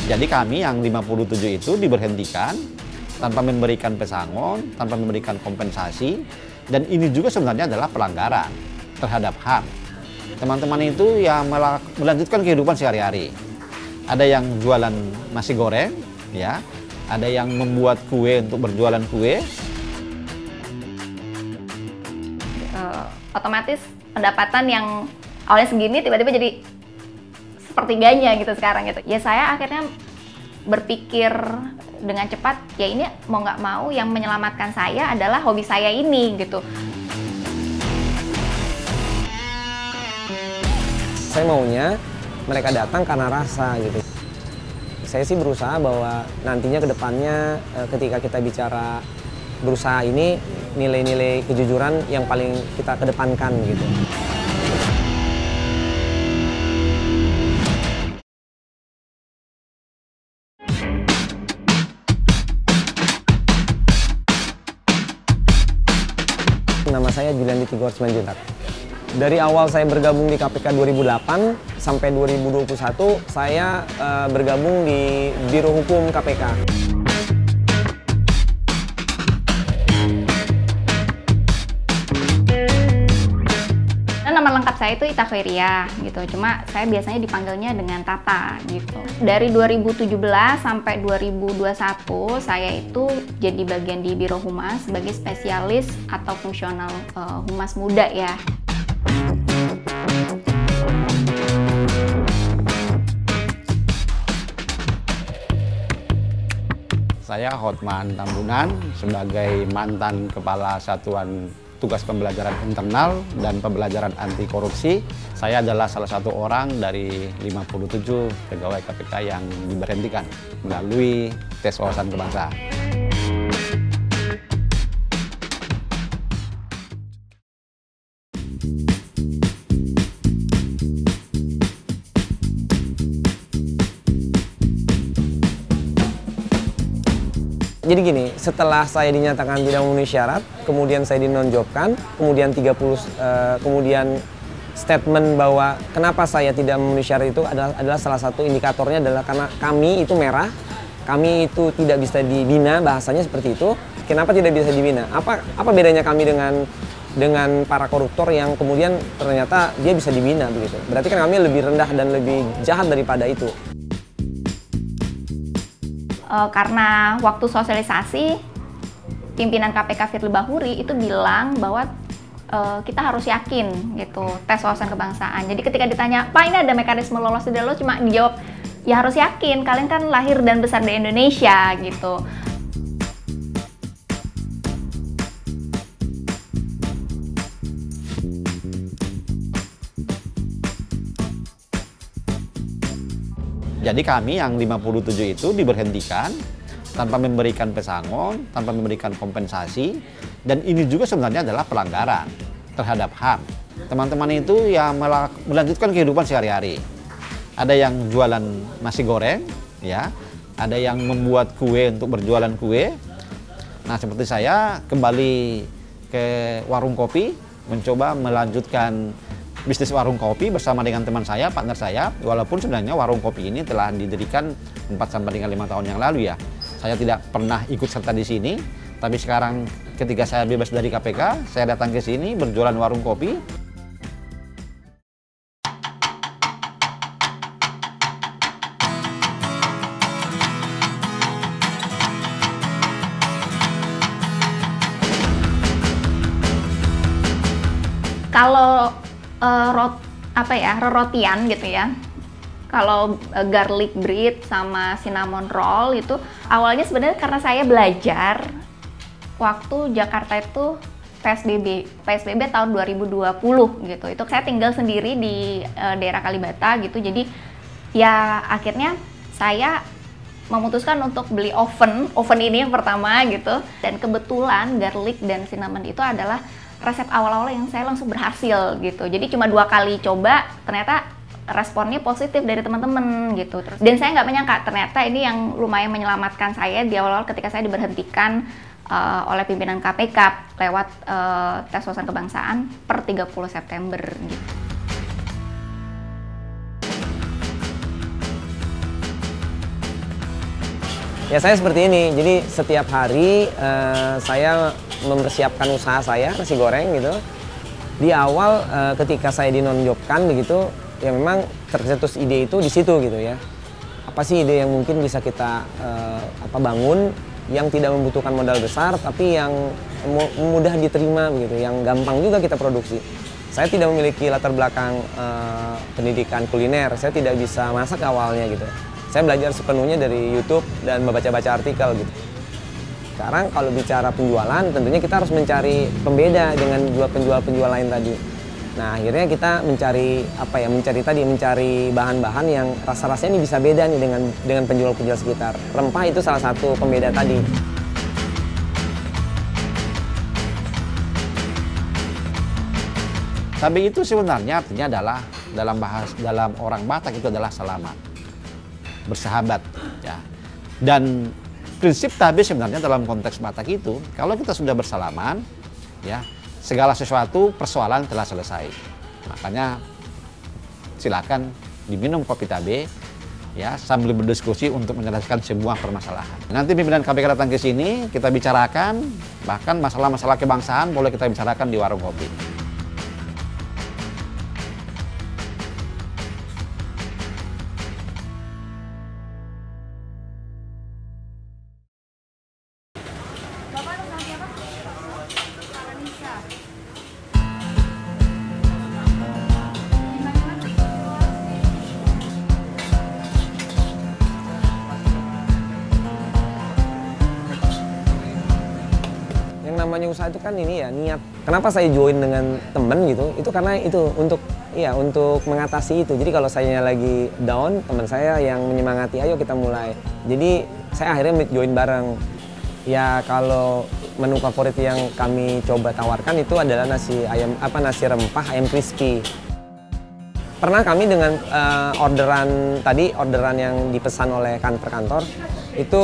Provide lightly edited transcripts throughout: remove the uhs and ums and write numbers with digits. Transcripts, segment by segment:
Jadi kami yang 57 itu diberhentikan tanpa memberikan pesangon, tanpa memberikan kompensasi, dan ini juga sebenarnya adalah pelanggaran terhadap HAM. Teman-teman itu yang melanjutkan kehidupan sehari-hari. Ada yang jualan nasi goreng, ya, ada yang membuat kue untuk berjualan kue. Otomatis pendapatan yang awalnya segini tiba-tiba jadi sepertiganya gitu sekarang gitu. Ya saya akhirnya berpikir dengan cepat, ya ini mau nggak mau yang menyelamatkan saya adalah hobi saya ini gitu. Saya maunya mereka datang karena rasa gitu. Saya sih berusaha bahwa nantinya ke depannya ketika kita bicara berusaha ini, nilai-nilai kejujuran yang paling kita kedepankan gitu. Nama saya Julian Tigor Simanjuntak. Dari awal saya bergabung di KPK 2008 sampai 2021, saya bergabung di Biro Hukum KPK. Nama lengkap saya itu Ita Feria gitu, cuma saya biasanya dipanggilnya dengan Tata gitu. Dari 2017 sampai 2021 saya itu jadi bagian di Biro Humas sebagai spesialis atau fungsional humas muda ya. Saya Hotman Tambunan sebagai mantan Kepala Satuan Tugas Pembelajaran Internal dan Pembelajaran Anti Korupsi. Saya adalah salah satu orang dari 57 pegawai KPK yang diberhentikan melalui tes wawasan kebangsaan. Jadi gini, setelah saya dinyatakan tidak memenuhi syarat, kemudian saya dinonjobkan, kemudian kemudian statement bahwa kenapa saya tidak memenuhi syarat itu adalah salah satu indikatornya adalah karena kami itu merah, kami itu tidak bisa dibina, bahasanya seperti itu. Kenapa tidak bisa dibina? Apa bedanya kami dengan para koruptor yang kemudian ternyata dia bisa dibina begitu? Berarti kan kami lebih rendah dan lebih jahat daripada itu. Karena waktu sosialisasi pimpinan KPK Firly Bahuri itu bilang bahwa kita harus yakin gitu tes wawasan kebangsaan. Jadi ketika ditanya, Pak ini ada mekanisme lolos tidak lolos, cuma dijawab ya harus yakin, kalian kan lahir dan besar di Indonesia gitu. Jadi kami yang 57 itu diberhentikan tanpa memberikan pesangon, tanpa memberikan kompensasi, dan ini juga sebenarnya adalah pelanggaran terhadap HAM. Teman-teman itu yang melanjutkan kehidupan sehari-hari. Ada yang jualan nasi goreng, ya, ada yang membuat kue untuk berjualan kue. Nah, seperti saya kembali ke warung kopi, mencoba melanjutkan bisnis warung kopi bersama dengan teman saya, partner saya, walaupun sebenarnya warung kopi ini telah didirikan 4-5 tahun yang lalu ya. Saya tidak pernah ikut serta di sini, tapi sekarang ketika saya bebas dari KPK, saya datang ke sini berjualan warung kopi. Kalau rotian gitu ya. Kalau garlic bread sama cinnamon roll itu awalnya sebenarnya karena saya belajar waktu Jakarta itu PSBB tahun 2020 gitu. Itu saya tinggal sendiri di daerah Kalibata gitu. Jadi ya akhirnya saya memutuskan untuk beli oven ini yang pertama gitu. Dan kebetulan garlic dan cinnamon itu adalah resep awal-awal yang saya langsung berhasil gitu. Jadi cuma 2 kali coba, ternyata responnya positif dari teman-teman gitu. Dan saya nggak menyangka ternyata ini yang lumayan menyelamatkan saya di awal-awal ketika saya diberhentikan oleh pimpinan KPK lewat tes wawasan kebangsaan per 30 September gitu. Ya saya seperti ini, jadi setiap hari saya mempersiapkan usaha saya, nasi goreng gitu. Di awal ketika saya dinonjobkan begitu, ya memang tercetus ide itu di situ gitu ya. Apa sih ide yang mungkin bisa kita bangun yang tidak membutuhkan modal besar tapi yang mudah diterima begitu, yang gampang juga kita produksi. Saya tidak memiliki latar belakang pendidikan kuliner, saya tidak bisa masak awalnya gitu. Saya belajar sepenuhnya dari YouTube dan membaca-baca artikel gitu. Sekarang kalau bicara penjualan, tentunya kita harus mencari pembeda dengan penjual-penjual lain tadi. Nah, akhirnya kita mencari bahan-bahan yang rasa-rasanya ini bisa beda nih dengan penjual-penjual sekitar. Rempah itu salah satu pembeda tadi. Tabe itu sebenarnya artinya adalah dalam orang Batak itu adalah selamat, bersahabat ya. Dan prinsip tabe sebenarnya dalam konteks Batak itu, kalau kita sudah bersalaman ya, segala sesuatu persoalan telah selesai. Makanya silakan diminum kopi tabe ya sambil berdiskusi untuk menyelesaikan semua permasalahan. Nanti pimpinan KPK datang ke sini, kita bicarakan, bahkan masalah-masalah kebangsaan boleh kita bicarakan di warung kopi. Namanya usaha itu kan ini ya, niat. Kenapa saya join dengan temen gitu? Itu karena itu untuk mengatasi itu. Jadi kalau saya lagi down, teman saya yang menyemangati, ayo kita mulai. Jadi saya akhirnya join bareng. Ya kalau menu favorit yang kami coba tawarkan itu adalah nasi rempah ayam crispy. Pernah kami dengan orderan yang dipesan oleh kantor itu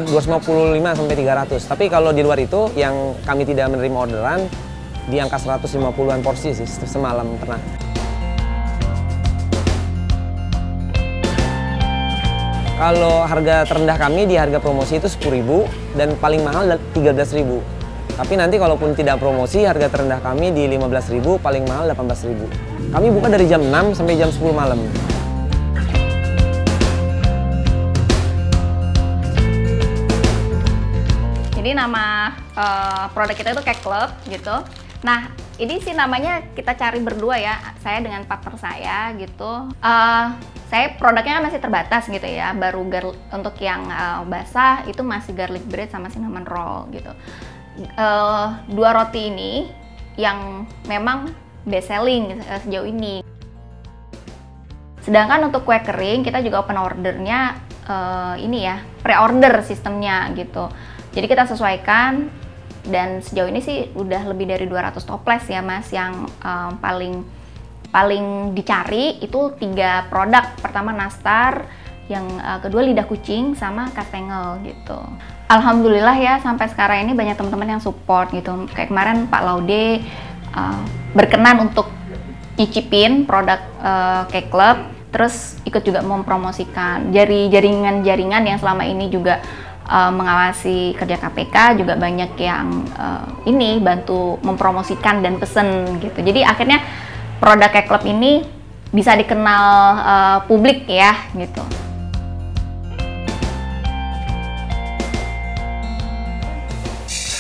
250 sampai 300. Tapi kalau di luar itu yang kami tidak menerima orderan di angka 150-an porsi sih semalam pernah. Kalau harga terendah kami di harga promosi itu 10.000 dan paling mahal 13.000. Tapi nanti kalaupun tidak promosi, harga terendah kami di 15.000, paling mahal 18.000. Kami buka dari jam 6 sampai jam 10 malam. Jadi nama produk kita itu Cake Club gitu. Nah, ini sih namanya kita cari berdua ya, saya dengan partner saya gitu. Saya produknya kan masih terbatas gitu ya, baru untuk yang basah itu masih garlic bread sama cinnamon roll gitu. Dua roti ini yang memang best selling sejauh ini. Sedangkan untuk kue kering kita juga open ordernya pre-order sistemnya gitu. Jadi kita sesuaikan dan sejauh ini sih udah lebih dari 200 toples ya Mas, yang paling dicari itu 3 produk. Pertama nastar, yang kedua lidah kucing sama kastengel gitu. Alhamdulillah ya sampai sekarang ini banyak teman-teman yang support gitu. Kayak kemarin Pak Laude berkenan untuk nyicipin produk Cake Club, terus ikut juga mempromosikan. Jaringan-jaringan yang selama ini juga mengawasi kerja KPK juga banyak yang bantu mempromosikan dan pesen gitu. Jadi akhirnya produk Cake Club ini bisa dikenal publik ya gitu.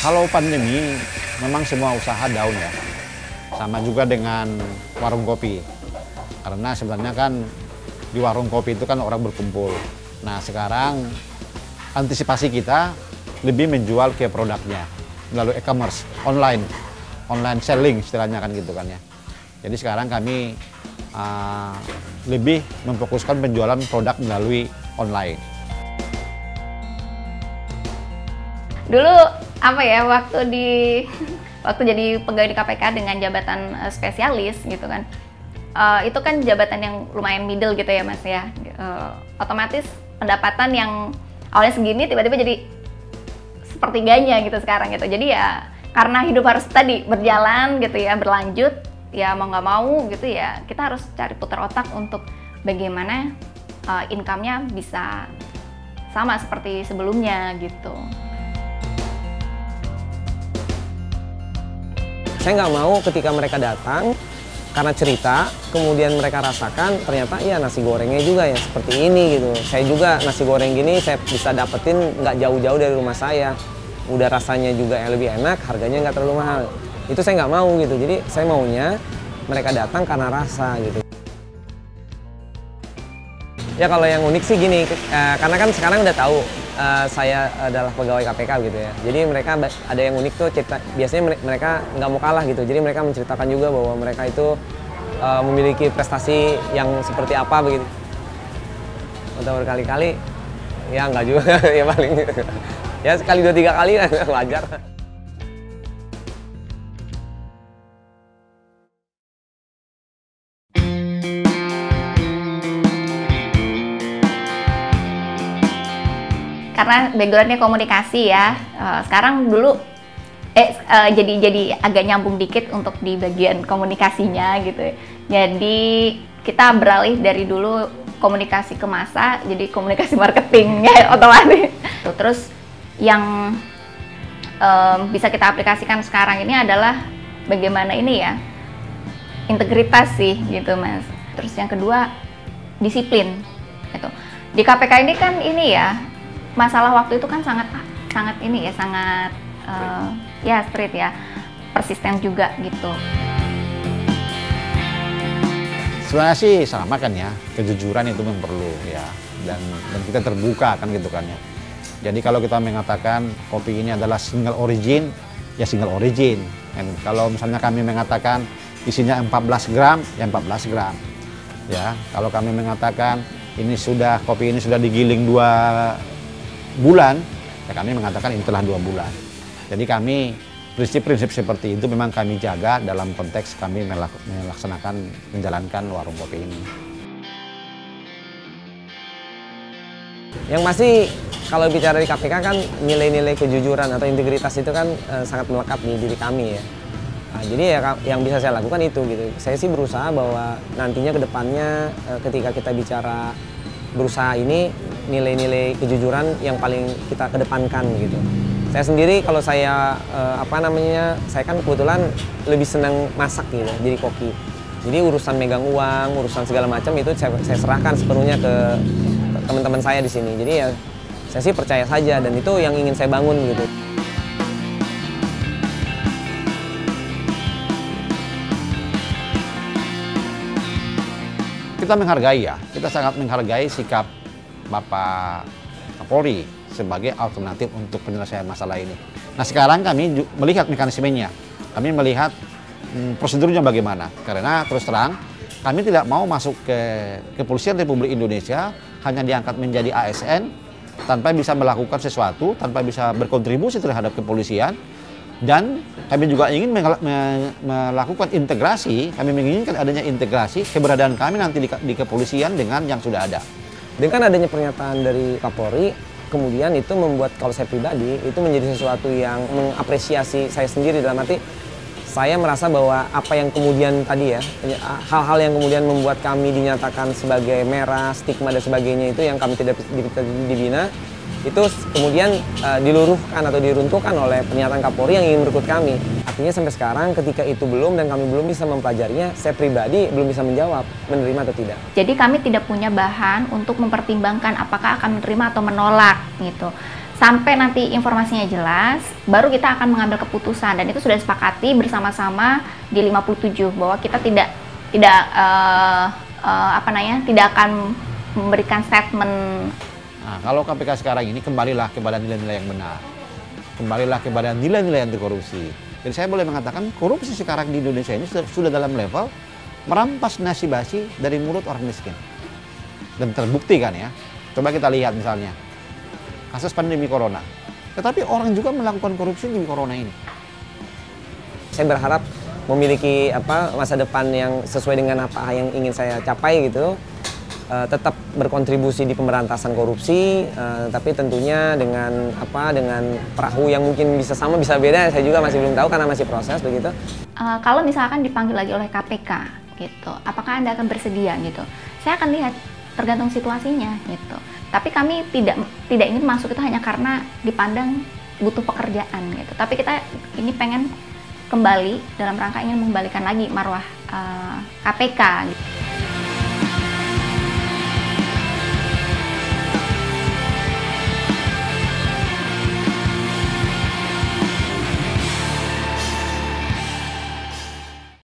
Kalau pandemi memang semua usaha down ya. Sama juga dengan warung kopi. Karena sebenarnya kan di warung kopi itu kan orang berkumpul. Nah sekarang antisipasi kita lebih menjual ke produknya melalui e-commerce, online selling istilahnya kan gitu kan ya. Jadi sekarang kami lebih memfokuskan penjualan produk melalui online. Dulu waktu jadi pegawai di KPK dengan jabatan spesialis gitu kan, itu kan jabatan yang lumayan middle gitu ya Mas ya. Otomatis pendapatan yang awalnya segini tiba-tiba jadi sepertiganya gitu sekarang gitu. Jadi ya karena hidup harus tadi berjalan gitu ya, berlanjut ya, mau nggak mau gitu ya, kita harus cari putar otak untuk bagaimana income-nya bisa sama seperti sebelumnya gitu. Saya nggak mau ketika mereka datang, karena cerita, kemudian mereka rasakan, ternyata iya nasi gorengnya juga ya seperti ini gitu. Saya juga nasi goreng gini saya bisa dapetin nggak jauh-jauh dari rumah saya. Udah rasanya juga yang lebih enak, harganya nggak terlalu mahal. Itu saya nggak mau gitu, jadi saya maunya mereka datang karena rasa gitu. Ya kalau yang unik sih gini, karena kan sekarang udah tahu saya adalah pegawai KPK gitu ya. Jadi mereka ada yang unik tuh cerita, biasanya mereka nggak mau kalah gitu. Jadi mereka menceritakan juga bahwa mereka itu memiliki prestasi yang seperti apa begitu. Udah berkali-kali, ya nggak juga ya paling. Ya sekali 2-3 kali kan wajar. Karena backgroundnya komunikasi ya, sekarang dulu jadi agak nyambung dikit untuk di bagian komunikasinya gitu. Jadi kita beralih dari dulu komunikasi ke massa jadi komunikasi marketing ya otomatis. Terus yang bisa kita aplikasikan sekarang ini adalah bagaimana ini ya, integritas sih gitu Mas. Terus yang kedua disiplin gitu. Di KPK ini kan ini ya, masalah waktu itu kan sangat ini ya, sangat ya strict ya, persisten juga gitu. Sebenarnya sih sama kan ya, kejujuran itu memang perlu ya, dan kita terbuka kan gitu kan ya. Jadi kalau kita mengatakan kopi ini adalah single origin, ya single origin. Dan kalau misalnya kami mengatakan isinya 14 gram, ya 14 gram. Ya, kalau kami mengatakan kopi ini sudah digiling 2 bulan, ya kami mengatakan ini telah 2 bulan. Jadi kami prinsip-prinsip seperti itu memang kami jaga dalam konteks kami menjalankan warung kopi ini. Yang pasti kalau bicara di KPK kan nilai-nilai kejujuran atau integritas itu kan sangat melekat di diri kami ya. Nah, jadi ya yang bisa saya lakukan itu gitu. Saya sih berusaha bahwa nantinya ke depannya ketika kita bicara berusaha ini, nilai-nilai kejujuran yang paling kita kedepankan gitu. Saya sendiri kalau saya saya kan kebetulan lebih senang masak gitu, jadi koki. Jadi urusan megang uang, urusan segala macam itu saya serahkan sepenuhnya ke teman-teman saya di sini. Jadi ya saya sih percaya saja dan itu yang ingin saya bangun gitu. Kita menghargai ya, kita sangat menghargai sikap Bapak Kapolri sebagai alternatif untuk penyelesaian masalah ini. Nah sekarang kami melihat mekanismenya, kami melihat prosedurnya bagaimana. Karena terus terang kami tidak mau masuk ke Kepolisian Republik Indonesia hanya diangkat menjadi ASN tanpa bisa melakukan sesuatu, tanpa bisa berkontribusi terhadap kepolisian. Dan kami juga ingin melakukan integrasi, kami menginginkan adanya integrasi keberadaan kami nanti di kepolisian dengan yang sudah ada. Dengan adanya pernyataan dari Kapolri, kemudian itu membuat kalau saya pribadi itu menjadi sesuatu yang mengapresiasi saya sendiri, dalam arti saya merasa bahwa apa yang kemudian tadi ya, hal-hal yang kemudian membuat kami dinyatakan sebagai merah, stigma dan sebagainya itu yang kami tidak dibina, itu kemudian diluruhkan atau diruntuhkan oleh pernyataan Kapolri yang ingin merekrut kami. Artinya sampai sekarang ketika itu belum dan kami belum bisa mempelajarinya, saya pribadi belum bisa menjawab menerima atau tidak. Jadi kami tidak punya bahan untuk mempertimbangkan apakah akan menerima atau menolak gitu. Sampai nanti informasinya jelas, baru kita akan mengambil keputusan, dan itu sudah disepakati bersama-sama di 57 bahwa kita tidak akan memberikan statement. Nah, kalau KPK sekarang ini kembalilah kepada nilai-nilai yang benar, kembalilah kepada nilai-nilai anti korupsi. Jadi saya boleh mengatakan korupsi sekarang di Indonesia ini sudah dalam level merampas nasi basi dari mulut orang miskin. Dan terbukti kan ya, coba kita lihat misalnya kasus pandemi corona. Tetapi orang juga melakukan korupsi di corona ini. Saya berharap memiliki masa depan yang sesuai dengan apa yang ingin saya capai gitu. Tetap berkontribusi di pemberantasan korupsi, tapi tentunya dengan perahu yang mungkin bisa sama bisa beda, saya juga masih belum tahu karena masih proses begitu. Kalau misalkan dipanggil lagi oleh KPK gitu, apakah Anda akan bersedia gitu? Saya akan lihat tergantung situasinya gitu. Tapi kami tidak ingin masuk itu hanya karena dipandang butuh pekerjaan gitu. Tapi kita ini pengen kembali dalam rangka ingin mengembalikan lagi marwah KPK gitu.